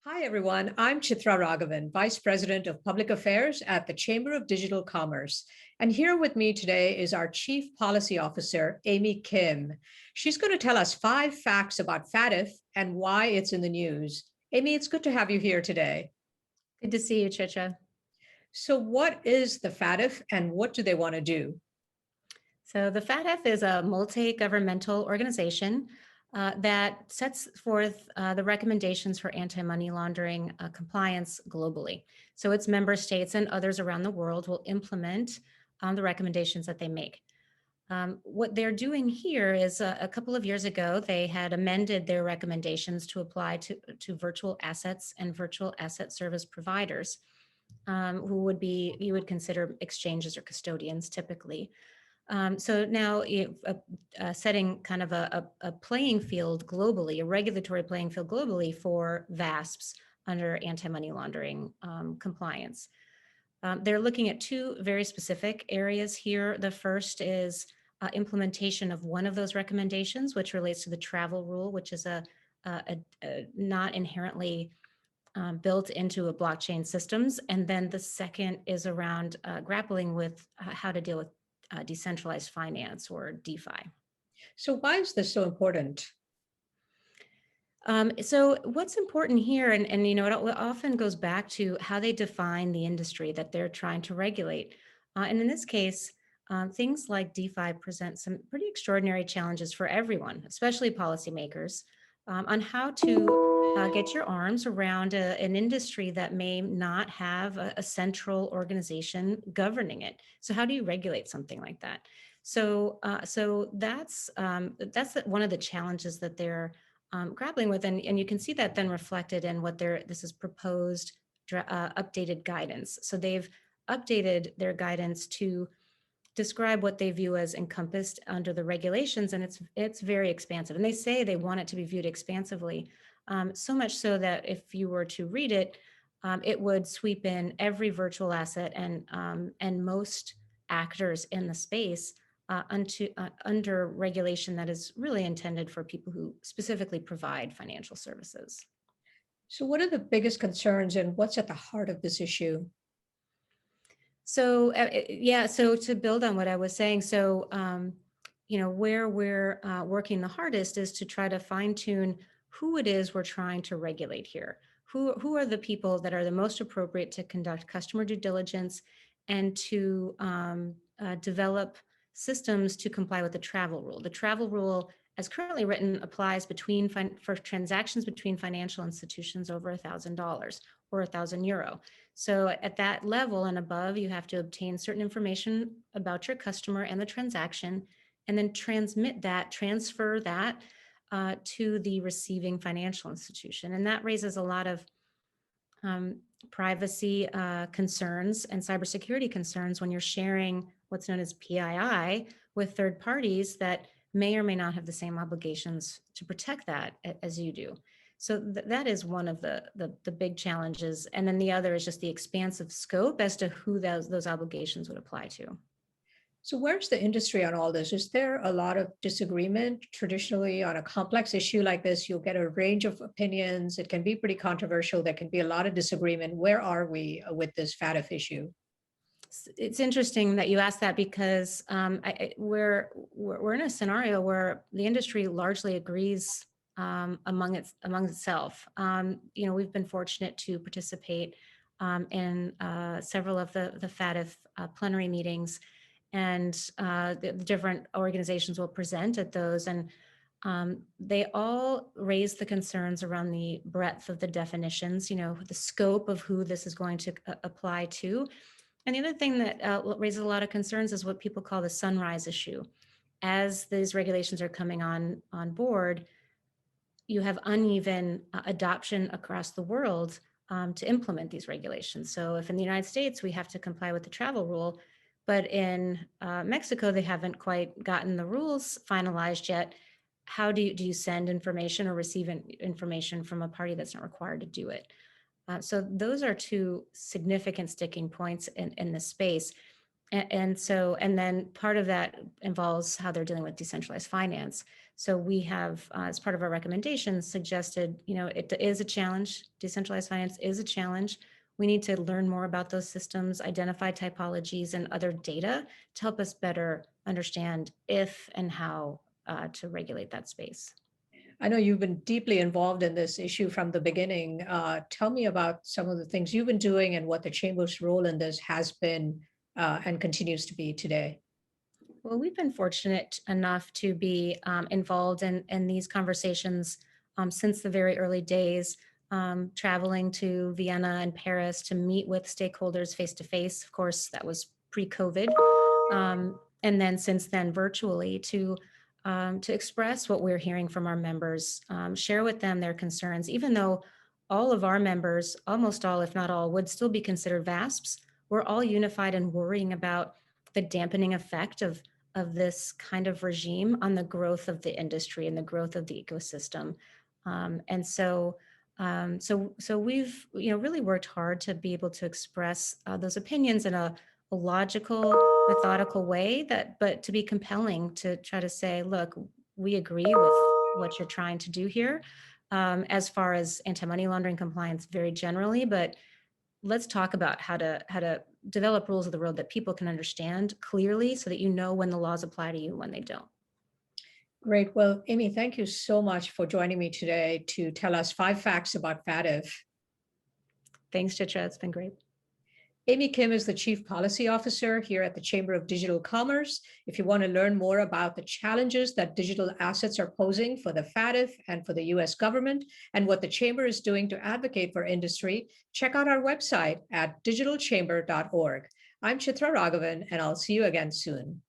Hi, everyone. I'm Chitra Raghavan, Vice President of Public Affairs at the Chamber of Digital Commerce. And here with me today is our Chief Policy Officer, Amy Kim. She's going to tell us 5 facts about FATF and why it's in the news. Amy, it's good to have you here today. Good to see you, Chicha. So, what is the FATF and what do they want to do? So the FATF is a multi-governmental organization that sets forth the recommendations for anti-money laundering compliance globally. So its member states and others around the world will implement the recommendations that they make. What they're doing here is a couple of years ago, they had amended their recommendations to apply to virtual assets and virtual asset service providers, who would be, you would consider exchanges or custodians typically. So now setting kind of a playing field globally, a regulatory playing field globally for VASPs under anti-money laundering compliance. They're looking at two very specific areas here. The first is implementation of one of those recommendations, which relates to the travel rule, which is a not inherently built into a blockchain systems. And then the second is around grappling with how to deal with decentralized finance or DeFi. So, why is this so important? So what's important here, and you know, it often goes back to how they define the industry that they're trying to regulate. And in this case, things like DeFi present some pretty extraordinary challenges for everyone, especially policymakers, on how to get your arms around an industry that may not have a central organization governing it. So how do you regulate something like that? So that's one of the challenges that they're grappling with, and you can see that then reflected in what this is proposed updated guidance. So they've updated their guidance to describe what they view as encompassed under the regulations, and it's very expansive. And they say they want it to be viewed expansively, so much so that if you were to read it, it would sweep in every virtual asset and most actors in the space under regulation that is really intended for people who specifically provide financial services. So, what are the biggest concerns and what's at the heart of this issue? So yeah, so to build on what I was saying, so you know, where we're working the hardest is to try to fine tune who it is we're trying to regulate here. Who are the people that are the most appropriate to conduct customer due diligence and to develop systems to comply with the travel rule. The travel rule, as currently written, applies for transactions between financial institutions over $1,000 or €1,000. So at that level and above, you have to obtain certain information about your customer and the transaction, and then transfer that to the receiving financial institution. And that raises a lot of privacy concerns and cybersecurity concerns when you're sharing what's known as PII with third parties that may or may not have the same obligations to protect that as you do. So that is one of the big challenges. And then the other is just the expansive scope as to who those obligations would apply to. So, where's the industry on all this? Is there a lot of disagreement? Traditionally, on a complex issue like this, you'll get a range of opinions. It can be pretty controversial. There can be a lot of disagreement. Where are we with this FATF issue? It's interesting that you asked that because we're in a scenario where the industry largely agrees among itself. You know, we've been fortunate to participate in several of the FATF plenary meetings, and the different organizations will present at those, and they all raise the concerns around the breadth of the definitions, you know, the scope of who this is going to apply to. And the other thing that raises a lot of concerns is what people call the sunrise issue. As these regulations are coming on board, you have uneven adoption across the world to implement these regulations. So if in the United States, we have to comply with the travel rule, but in Mexico, they haven't quite gotten the rules finalized yet. How do you send information or receive information from a party that's not required to do it? So those are two significant sticking points in this space. And then part of that involves how they're dealing with decentralized finance. So we have, as part of our recommendations, suggested, it is a challenge. Decentralized finance is a challenge. We need to learn more about those systems, identify typologies and other data to help us better understand if and how to regulate that space. I know you've been deeply involved in this issue from the beginning. Tell me about some of the things you've been doing and what the Chamber's role in this has been and continues to be today. Well, we've been fortunate enough to be involved in these conversations since the very early days, traveling to Vienna and Paris to meet with stakeholders face to face. Of course, that was pre-COVID. And then since then, virtually to express what we're hearing from our members, share with them their concerns, even though all of our members, almost all, if not all, would still be considered VASPs. We're all unified in worrying about the dampening effect of this kind of regime on the growth of the industry and the growth of the ecosystem. So we've really worked hard to be able to express those opinions in a logical, methodical way, but to be compelling, to try to say, look, we agree with what you're trying to do here, as far as anti-money laundering compliance very generally, but let's talk about how to develop rules of the road that people can understand clearly so that you know when the laws apply to you, when they don't. Great. Well, Amy, thank you so much for joining me today to tell us 5 facts about FATF. Thanks, Chitra. It's been great. Amy Kim is the Chief Policy Officer here at the Chamber of Digital Commerce. If you want to learn more about the challenges that digital assets are posing for the FATF and for the US government and what the Chamber is doing to advocate for industry, check out our website at digitalchamber.org. I'm Chitra Raghavan, and I'll see you again soon.